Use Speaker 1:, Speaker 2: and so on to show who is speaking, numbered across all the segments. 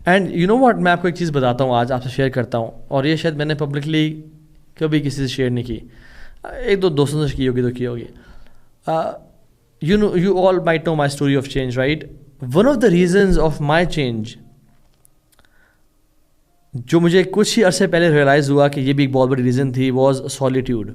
Speaker 1: And you know what, میں آپ کو ایک چیز بتاتا ہوں, آج آپ سے شیئر کرتا ہوں, اور یہ شاید میں نے پبلکلی کبھی کسی سے شیئر نہیں کی, ایک دو دوستوں سے کی ہوگی تو کی ہوگی. You all might know my story of change, right? One of the reasons of my change, جو مجھے کچھ ہی عرصے پہلے ریئلائز ہوا کہ یہ بھی ایک بہت بڑی ریزن تھی, واز سالیٹیوڈ.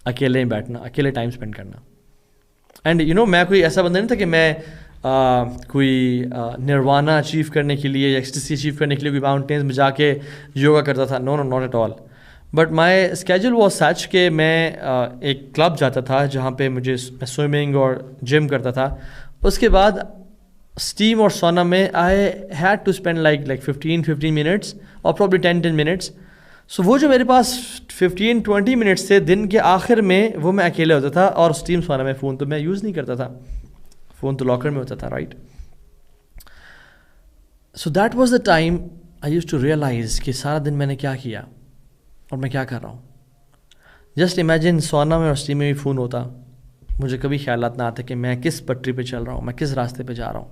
Speaker 1: اکیلے بیٹھنا, اکیلے ٹائم اسپینڈ کرنا. اینڈ یو نو, میں کوئی ایسا بندہ نہیں تھا کہ میں کوئی نروانا اچیو کرنے کے لیے یا ایکسٹیسی اچیو کرنے کے لیے کوئی ماؤنٹینز میں جا کے یوگا کرتا تھا. No not at all. But my schedule was such کہ میں ایک کلب جاتا تھا جہاں پہ مجھے سوئمنگ اور جم کرتا تھا. اس کے بعد اسٹیم اور سونا میں I had to spend like 15 minutes اور پرابلی 10 منٹس. سو وہ جو میرے پاس 15-20 منٹس تھے دن کے آخر میں, وہ میں اکیلے ہوتا تھا. اور اسٹیم سونا میں فون تو میں یوز نہیں کرتا تھا, فون تو لاکر میں ہوتا تھا, right. So that was the time I used to realise کہ سارا دن میں نے کیا کیا اور میں کیا کر رہا ہوں. جسٹ امیجن سونا میں اور اسٹیم میں بھی فون ہوتا, مجھے کبھی خیالات نہ آتے کہ میں کس پٹری پہ چل رہا ہوں, میں کس راستے پہ جا رہا ہوں.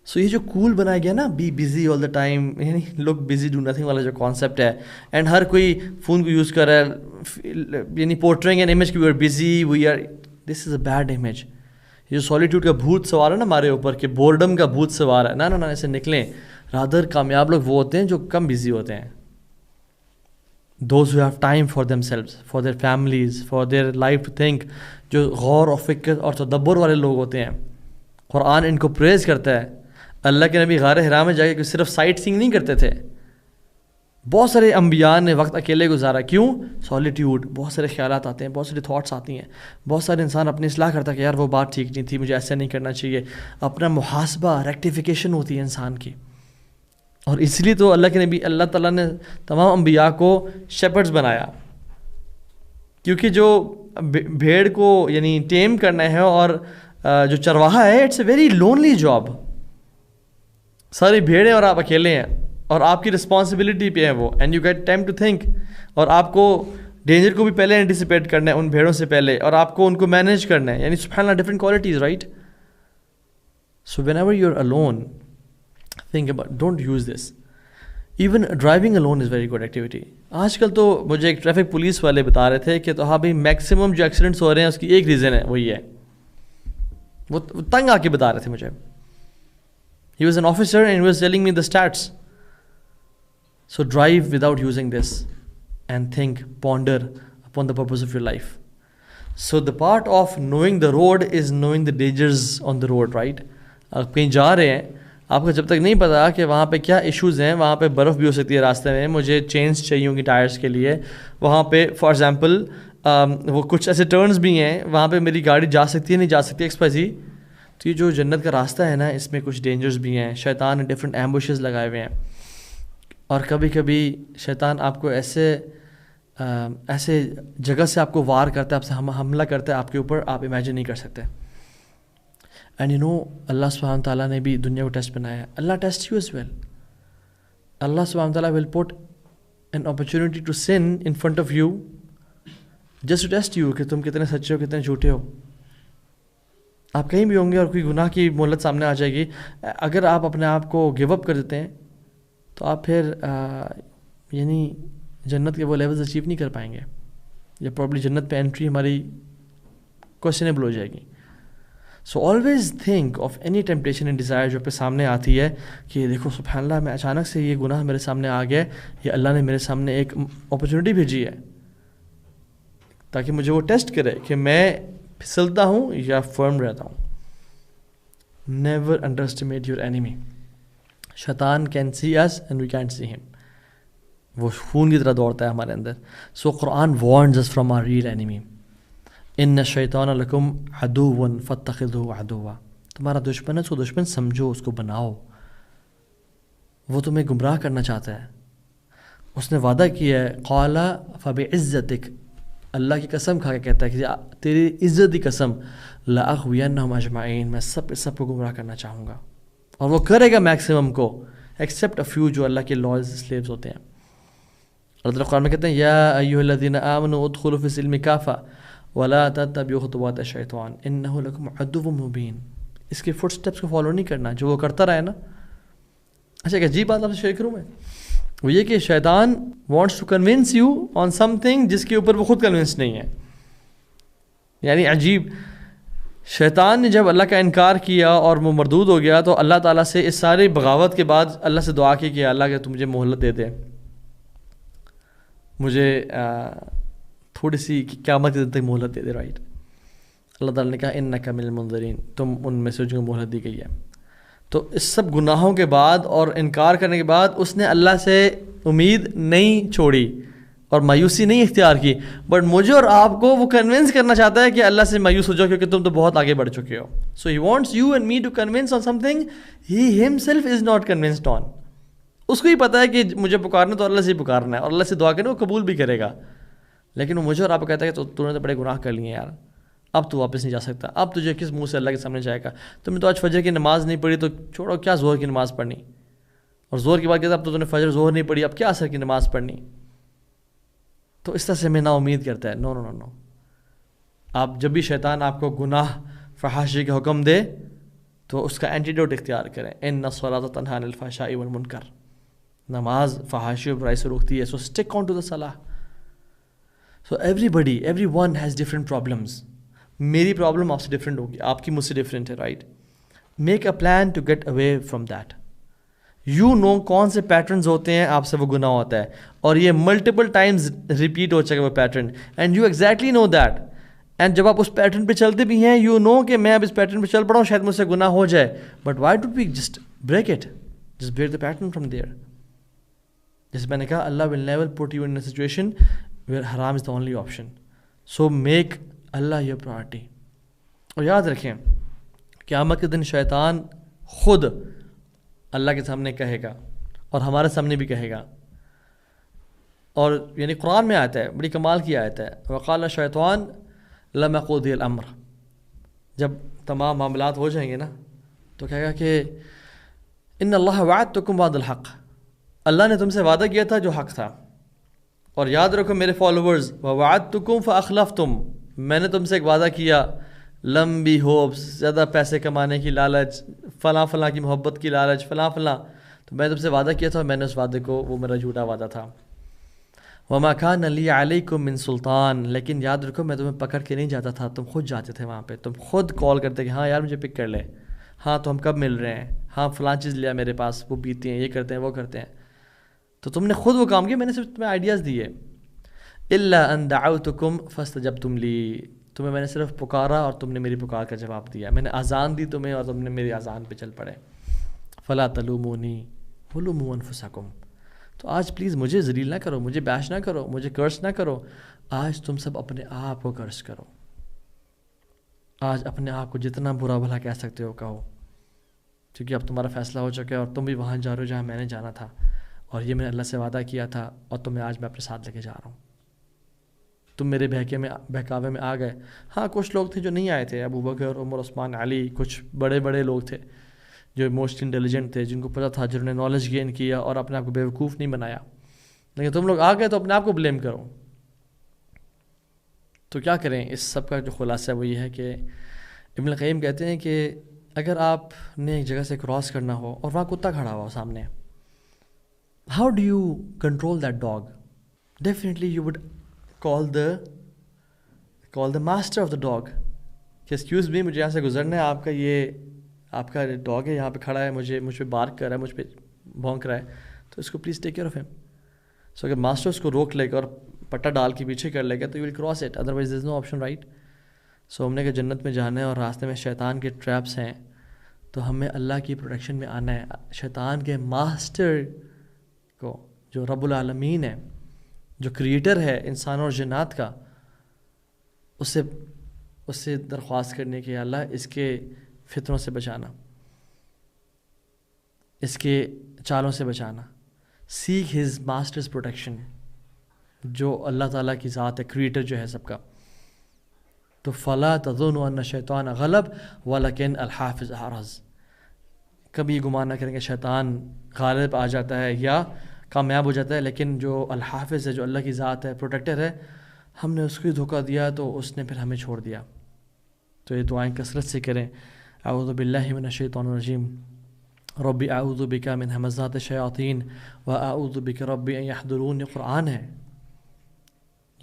Speaker 1: سو یہ جو کول بنایا گیا نا, be busy all the time, یعنی لک بزی ڈو نتھنگ والا جو کانسیپٹ ہے, اینڈ ہر کوئی فون کو یوز کر رہا ہے, یعنی پورٹرینگ این امیج کہ we are busy, we are, this is a bad image. یہ جو سالیٹیوڈ کا بھوت سوار ہے نا ہمارے اوپر کہ بورڈم کا بھوت سوار ہے, نہ ایسے نکلیں. رادر کامیاب لوگ وہ ہوتے ہیں جو کم بزی ہوتے ہیں. Those who have time for themselves, for their families, for their life to think, جو غور و فکر اور تدبر والے لوگ ہوتے ہیں. قرآن ان کو پریز کرتا ہے. اللہ کے نبی غار حرا میں جا کے صرف سائٹ سینگ نہیں کرتے تھے. بہت سارے انبیاء نے وقت اکیلے گزارا. کیوں؟ سالیٹیوڈ. بہت سارے خیالات آتے ہیں, بہت ساری تھاٹس آتی ہیں, بہت سارے انسان اپنی اصلاح کرتا ہے کہ یار وہ بات ٹھیک نہیں تھی, مجھے ایسا نہیں کرنا چاہیے. اپنا محاسبہ, ریکٹیفیکیشن ہوتی ہے انسان کی. اور اس لیے تو اللہ کے نبی, اللہ تعالیٰ نے تمام انبیاء کو شیپرڈز بنایا, کیونکہ جو بھیڑ کو یعنی ٹیم کرنا ہے اور جو چرواہا ہے, it's a very lonely job. ساری بھیڑیں اور آپ اکیلے ہیں, اور آپ کی رسپانسبلٹی پہ ہے وہ, and you get time to think. اور آپ کو ڈینجر کو بھی پہلے اینٹیسپیٹ کرنا ہے ان بھیڑوں سے پہلے, اور آپ کو ان کو مینیج کرنا ہے. یعنی سبحان اللہ, different qualities, right. So whenever you are alone, think about, don't use this. Even driving alone is very good activity. آج کل تو مجھے ایک ٹریفک پولیس والے بتا رہے تھے کہ تو ہاں بھائی میکسیمم جو ایکسیڈنٹس ہو رہے ہیں اس کی ایک ریزن ہے, وہی ہے. وہ تنگ آ کے بتا رہے تھے مجھے. He was an officer and he was telling me the stats. So drive without using this and think, ponder upon the purpose of your life. So the part of knowing the road is knowing the dangers on the road, right? آپ کہیں جا رہے ہیں, آپ کو جب تک نہیں پتا کہ وہاں پہ کیا ایشوز ہیں, وہاں پہ برف بھی ہو سکتی ہے راستے میں, مجھے چینز چاہیے ہوں گی ٹائرس کے لیے, وہاں پہ فار ایگزامپل وہ کچھ ایسے ٹرنز بھی ہیں وہاں پہ میری گاڑی جا سکتی ہے نہیں جا سکتی ایکس وائی زی. تو یہ جو جنت کا راستہ ہے نا, اس میں کچھ ڈینجرز بھی ہیں. شیطان نے ڈفرینٹ ایمبوشز لگائے ہوئے ہیں, اور کبھی کبھی شیطان آپ کو ایسے جگہ سے آپ کو وار کرتا ہے, آپ سے حملہ کرتا ہے آپ کے اوپر, آپ امیجن نہیں کر سکتے. اینڈ یو نو, اللہ سبحانہ تعالیٰ نے بھی دنیا کو ٹیسٹ بنایا ہے. اللہ ٹیسٹ یو ایز ویل. اللہ سبحانہ تعالیٰ will put an opportunity to sin in front of you just to test you کہ تم کتنے سچے ہو, کتنے جھوٹے ہو. آپ کہیں بھی ہوں گے اور کوئی گناہ کی مہلت سامنے آ جائے گی, اگر آپ اپنے آپ کو گیو اپ کر دیتے ہیں تو آپ پھر یعنی جنت کے وہ لیولز اچیو نہیں کر پائیں گے, یا پرابلی جنت پہ انٹری ہماری کوشچنیبل ہو جائے گی. So always think of any temptation and desire جو پہ سامنے آتی ہے کہ دیکھو سبحان اللہ, میں اچانک سے یہ گناہ میرے سامنے آ گیا, یا اللہ نے میرے سامنے ایک اپرچونیٹی بھیجی ہے تاکہ مجھے وہ ٹیسٹ کرے کہ میں پھسلتا ہوں یا فرم رہتا ہوں. Never underestimate your enemy. شیطان can see us and we can't see him. وہ خون کی طرح دوڑتا ہے ہمارے اندر. سو قرآن warns us from our real enemy. ان الشیطان لکم عدو فاتخذوہ عدوا. تمہارا دشمن ہے, اس کو دشمن سمجھو, اس کو بناؤ. وہ تمہیں گمراہ کرنا چاہتا ہے. اس نے وعدہ کیا ہے, قال فبعزتک, اللہ کی قسم کھا کے کہتا ہے کہ تیری عزت کی قسم, لاغوینہم اجمعین, میں سب کو گمراہ کرنا چاہوں گا. اور وہ کرے گا میکسیمم کو, ایکسیپٹ اے فیو جو اللہ کے لائز سلیوز ہوتے ہیں. اللہ تعالیٰ قرآن میں کہتے ہیں, یا ایھا الذین آمنوا ادخلوا فی السلم کافہ ولا تتبعوا خطوات الشیطان انہ لکم عدو مبین. اس کے فٹ اسٹیپس کو فالو نہیں کرنا, جو وہ کرتا رہے نا. اچھا ایک عجیب بات آپ سے شیئر کروں میں، وہ یہ کہ شیطان wants to convince you on something جس کے اوپر وہ خود کنونس نہیں ہے. یعنی عجیب، شیطان نے جب اللہ کا انکار کیا اور وہ مردود ہو گیا تو اللہ تعالیٰ سے اس سارے بغاوت کے بعد اللہ سے دعا کی کہ اللہ کہ تو مجھے مہلت دے دے، مجھے تھوڑی سی قیامت کے دن تک مہلت دے دے. رائٹ، اللہ تعالیٰ نے کہا انک من المنذرین، تم ان میں سے جن کو مہلت دی گئی ہے. تو اس سب گناہوں کے بعد اور انکار کرنے کے بعد اس نے اللہ سے امید نہیں چھوڑی اور مایوسی نہیں اختیار کی، بٹ مجھے اور آپ کو وہ کنونس کرنا چاہتا ہے کہ اللہ سے مایوس ہو جاؤ کیونکہ تم تو بہت آگے بڑھ چکے ہو. So he wants you and me to convince on something he himself is not convinced on. اس کو ہی پتہ ہے کہ مجھے پکارنا تو اللہ سے ہی پکارنا ہے اور اللہ سے دعا کرنا وہ قبول بھی کرے گا، لیکن وہ مجھے اور آپ کو کہتا ہے کہ تو نے تو بڑے گناہ کر لیے یار، اب تو واپس نہیں جا سکتا، اب تجھے کس منہ سے اللہ کے سامنے جائے گا، تم نے تو آج فجر کی نماز نہیں پڑھی تو چھوڑو کیا زہر کی نماز پڑھنی، اور زہر کی بات کہتا اب تو نے فجر زہر نہیں پڑھی اب کیا اثر کی نماز پڑھنی. تو اس طرح سے ہمیں نا امید کرتا ہے. نو نو نو نو، آپ جب بھی شیطان آپ کو گناہ فحاشی کا حکم دے تو اس کا اینٹیڈوٹ اختیار کریں. ان الصلاۃ تنہی عن الفحشاء والمنکر، نماز فحاشی اور برائی سے روکتی ہے. سو اسٹک آن ٹو دا صلاح. So every one has different problems. میری پرابلم آپ سے ڈفرینٹ ہوگی، آپ کی مجھ سے ڈفرینٹ ہے. Right, make a plan to get away from that. You know کون سے پیٹرنز ہوتے ہیں آپ سے وہ گناہ ہوتا ہے اور یہ ملٹیپل ٹائمز ریپیٹ ہو چکا وہ pattern, and you exactly know that. And جب آپ اس پیٹرن پہ چلتے بھی ہیں یو نو کہ میں اب اس پیٹرن پہ چل پڑا ہوں شاید مجھ سے گناہ ہو جائے، but why do we just break it, just break the pattern from there. جیسے میں نے کہا اللہ will never put you in a situation where حرام is the only option. So make اللہ یور پرائرٹی. اور یاد رکھیں قیامت کے دن شیطان خود اللہ کے سامنے کہے گا اور ہمارے سامنے بھی کہے گا، اور یعنی قرآن میں آتا ہے، بڑی کمال کی آیت ہے، وقال الشیطان لما قضی الامر. جب تمام معاملات ہو جائیں گے نا تو کہے گا کہ ان اللہ وعدتکم وعد الحق، اللہ نے تم سے وعدہ کیا تھا جو حق تھا. اور یاد رکھو میرے فالوورز، ووعدتکم فاخلفتم، میں نے تم سے ایک وعدہ کیا، لمبی ہوپس، زیادہ پیسے کمانے کی لالچ، فلاں فلاں کی محبت کی لالچ، فلاں فلاں، تو میں نے تم سے وعدہ کیا تھا اور میں نے اس وعدے کو، وہ میرا جھوٹا وعدہ تھا. وما کان لی علیکم من سلطان، لیکن یاد رکھو میں تمہیں پکڑ کے نہیں جاتا تھا، تم خود جاتے تھے وہاں پہ، تم خود کال کرتے کہ ہاں یار مجھے پک کر لے، ہاں تو ہم کب مل رہے ہیں، ہاں فلاں چیز لیا میرے پاس، وہ پیتے ہیں، یہ کرتے ہیں، وہ کرتے ہیں. تو تم نے خود وہ کام کیا، میں نے صرف تمہیں آئیڈیاز دیے. الا ان دعوتکم فاستجبتم لی، تمہیں میں نے صرف پکارا اور تم نے میری پکار کا جواب دیا. میں نے اذان دی تمہیں اور تم نے میری اذان پہ چل پڑے. فلا تلومونی ولوموا انفسکم. تو آج پلیز مجھے ذلیل نہ کرو، مجھے بیش نہ کرو، مجھے کرس نہ کرو. آج تم سب اپنے آپ کو کرس کرو. آج اپنے آپ کو جتنا برا بھلا کہہ سکتے ہو کہو، کیونکہ اب تمہارا فیصلہ ہو چکا ہے اور تم بھی وہاں جا رہے ہو جہاں میں نے جانا تھا، اور یہ میں نے اللہ سے وعدہ کیا تھا اور تمہیں آج میں اپنے ساتھ لے کے جا رہا ہوں. تم میرے بہکاوے میں آ گئے. ہاں کچھ لوگ تھے جو نہیں آئے تھے، ابو بکر، عمر، عثمان، علی، کچھ بڑے بڑے لوگ تھے جو موسٹ انٹیلیجنٹ تھے، جن کو پتہ تھا، جنہوں نے نالج گین کیا اور اپنے آپ کو بیوقوف نہیں بنایا. لیکن تم لوگ آ گئے تو اپنے آپ کو بلیم کرو. تو کیا کریں؟ اس سب کا جو خلاصہ ہے وہ یہ ہے کہ ابن القیم کہتے ہیں کہ اگر آپ نے ایک جگہ سے کراس کرنا ہو اور وہاں کتا کھڑا ہوا ہو سامنے، how do you control that dog? Definitely you would call the master of the dog کہ ایکسکیوز می، مجھے یہاں سے گزرنا ہے، آپ کا یہ آپ کا ڈاگ ہے یہاں پہ کھڑا ہے، مجھ پہ بارک کر رہا ہے، مجھ پہ بھونک رہا ہے، تو اس کو پلیز ٹیک کیئر آف ہم. سو اگر ماسٹر اس کو روک لے گا اور پٹا ڈال کے پیچھے کر لے گا تو you will cross it, otherwise there is no option. Right. So ہم نے کہ جنت میں جانا ہے اور راستے میں شیطان کے ٹریپس ہیں، تو ہمیں اللہ کی پروٹیکشن میں آنا ہے. شیطان کے ماسٹر کو جو رب العالمین ہے، جو کریٹر ہے انسان اور جنات کا، اس سے درخواست کرنے کہ اللہ اس کے فتنوں سے بچانا، اس کے چالوں سے بچانا. سیک ہز ماسٹرز پروٹیکشن، جو اللہ تعالیٰ کی ذات ہے، کریٹر جو ہے سب کا. تو فلا تظنوا ان الشیطان غلب ولکن الحافظ احرز. کبھی گمان نہ کریں کہ شیطان غالب آ جاتا ہے یا کامیاب ہو جاتا ہے، لیکن جو الحافظ ہے، جو اللہ کی ذات ہے، پروٹیکٹر ہے، ہم نے اس کو دھوکہ دیا تو اس نے پھر ہمیں چھوڑ دیا. تو یہ دعائیں کثرت سے کریں. اعوذ باللہ من الشیطان الرجیم. ربی اعوذ بک من ہمزات الشیاطین و اعوذ بک ربی ان یحضرون، یہ قرآن ہے.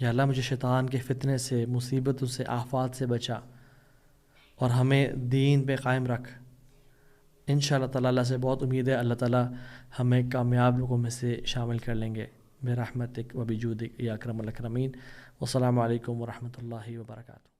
Speaker 1: یا اللہ مجھے شیطان کے فتنے سے، مصیبتوں سے، آفات سے بچا اور ہمیں دین پہ قائم رکھ. انشاءاللہ تعالیٰ اللہ سے بہت امید ہے اللہ تعالیٰ ہمیں کامیاب لوگوں میں سے شامل کر لیں گے برحمتک و بجودک یا اکرم الاکرمین. والسلام علیکم ورحمۃ اللہ وبرکاتہ.